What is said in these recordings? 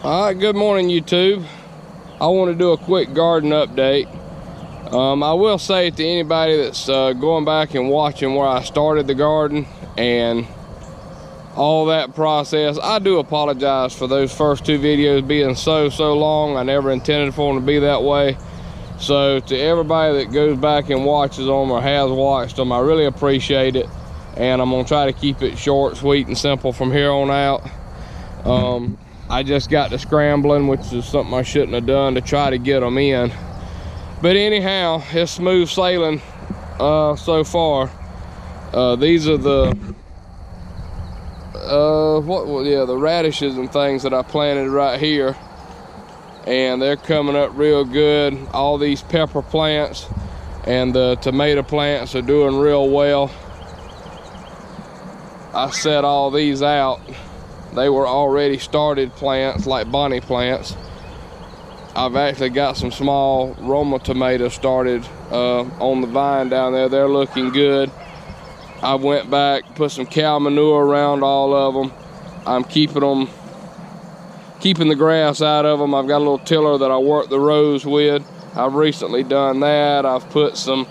Alright, good morning YouTube. I want to do a quick garden update. I will say to anybody that's going back and watching where I started the garden and all that process, I do apologize for those first two videos being so long. I never intended for them to be that way. So to everybody that goes back and watches them or has watched them, I really appreciate it. And I'm going to try to keep it short, sweet, and simple from here on out. I just got to scrambling, which is something I shouldn't have done, to try to get them in. But anyhow, it's smooth sailing so far. These are the the radishes and things that I planted right here, and they're coming up real good. All these pepper plants and the tomato plants are doing real well. I set all these out. They were already started plants, like Bonnie plants. I've actually got some small Roma tomatoes started on the vine down there. They're looking good. I went back, put some cow manure around all of them. I'm keeping the grass out of them. I've got a little tiller that I work the rows with. I've recently done that. I've put some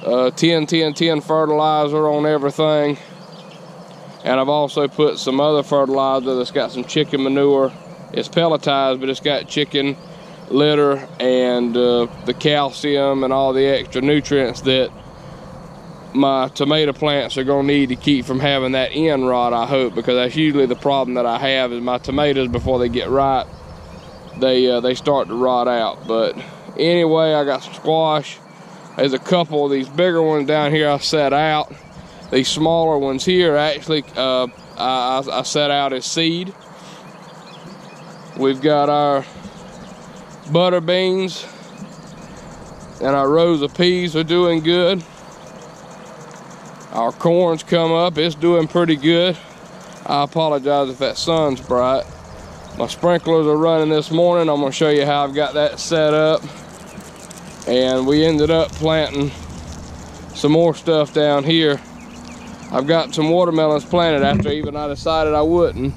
10-10-10 fertilizer on everything. And I've also put some other fertilizer that's got some chicken manure. It's pelletized, but it's got chicken litter and the calcium and all the extra nutrients that my tomato plants are gonna need to keep from having that end rot, I hope, because that's usually the problem that I have is my tomatoes, before they get ripe, they start to rot out. But anyway, I got some squash. There's a couple of these bigger ones down here I set out. These smaller ones here, actually, I set out as seed. We've got our butter beans and our rows of peas are doing good. Our corn's come up, it's doing pretty good. I apologize if that sun's bright. My sprinklers are running this morning. I'm gonna show you how I've got that set up. And we ended up planting some more stuff down here. I've got some watermelons planted after I decided I wouldn't.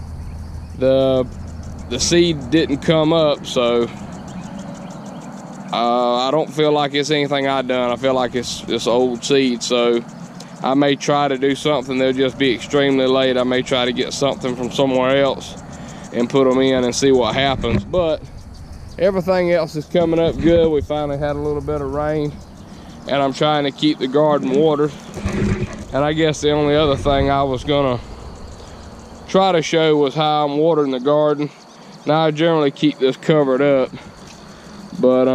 The seed didn't come up, so I don't feel like it's anything I've done. I feel like it's old seed, so I may try to do something. They'll just be extremely late. I may try to get something from somewhere else and put them in and see what happens. But everything else is coming up good. We finally had a little bit of rain, and I'm trying to keep the garden watered. And I guess the only other thing I was gonna try to show was how I'm watering the garden. Now, I generally keep this covered up, but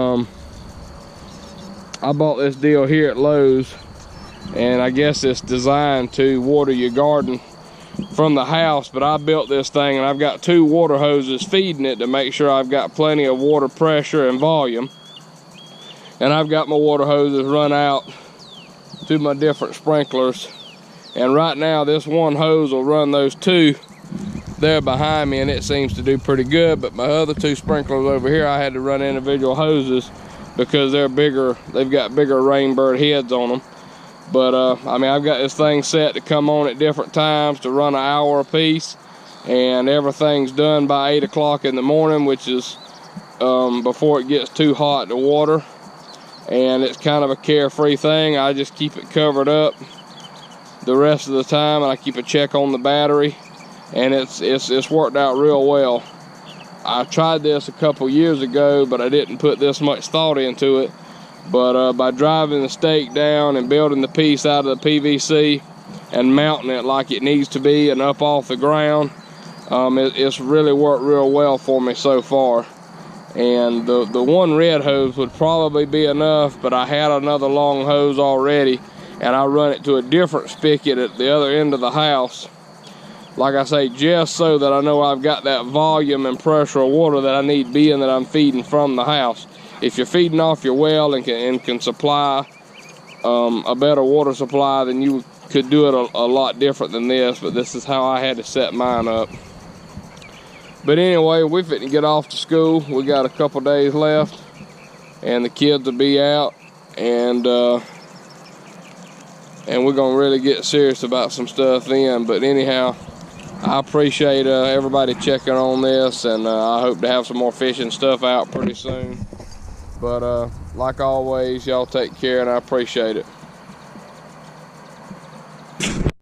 I bought this deal here at Lowe's, and I guess it's designed to water your garden from the house. But I built this thing, and I've got two water hoses feeding it to make sure I've got plenty of water pressure and volume. And I've got my water hoses run out to my different sprinklers, and right now this one hose will run those two there behind me, and it seems to do pretty good. But my other two sprinklers over here, I had to run individual hoses because they're bigger. They've got bigger rainbird heads on them. But I mean, I've got this thing set to come on at different times to run an hour a piece, and everything's done by 8 o'clock in the morning, which is before it gets too hot to water. And it's kind of a carefree thing. I just keep it covered up the rest of the time, and I keep a check on the battery, and it's worked out real well. I tried this a couple years ago, but I didn't put this much thought into it. But by driving the stake down and building the piece out of the PVC and mounting it like it needs to be and up off the ground, it's really worked real well for me so far. And the one red hose would probably be enough, but I had another long hose already, and I run it to a different spigot at the other end of the house, like I say, just so that I know I've got that volume and pressure of water that I need being that I'm feeding from the house. If you're feeding off your well and can supply a better water supply, then you could do it a lot different than this, but this is how I had to set mine up. But anyway, we're fitting to get off to school. We got a couple days left, and the kids will be out, and we're gonna really get serious about some stuff then. But anyhow, I appreciate everybody checking on this, and I hope to have some more fishing stuff out pretty soon. But like always, y'all take care, and I appreciate it.